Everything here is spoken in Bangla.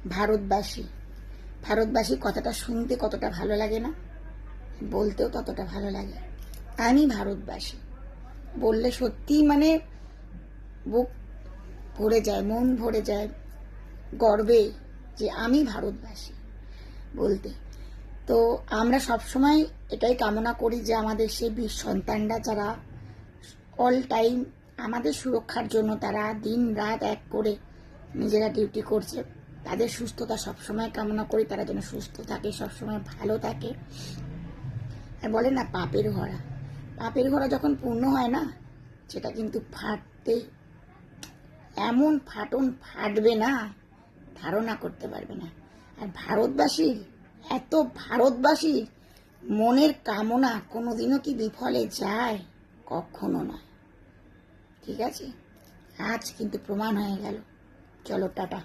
ভারতবাসী। ভারতবাসী কথাটা শুনতে কতটা ভালো লাগে না, বলতেও ততটা ভালো লাগে। আমি ভারতবাসী বললে সত্যি মানে বুক ভরে যায়, মন ভরে যায় গর্বে যে আমি ভারতবাসী বলতে। তো আমরা সবসময় এটাই কামনা করি যে আমাদের সেই বীর সন্তানরা যারা অল টাইম আমাদের সুরক্ষার জন্য তারা দিন রাত এক করে নিজেরা ডিউটি করছে, তাদের সুস্থতা সবসময় কামনা করি, তারা যেন সুস্থ থাকে, সবসময় ভালো থাকে। আর বলে না পাপের ঘোড়া, পাপের ঘোড়া যখন পূর্ণ হয় না, সেটা কিন্তু ফাটতে এমন ফাটন ফাটবে না, ধারণা করতে পারবে না। আর ভারতবাসীর ভারতবাসীর মনের কামনা কোনোদিনও কি বিফলে যায়? কখনো নয়। ঠিক আছে, আজ কিন্তু প্রমাণ হয়ে গেল। চলো টাটা।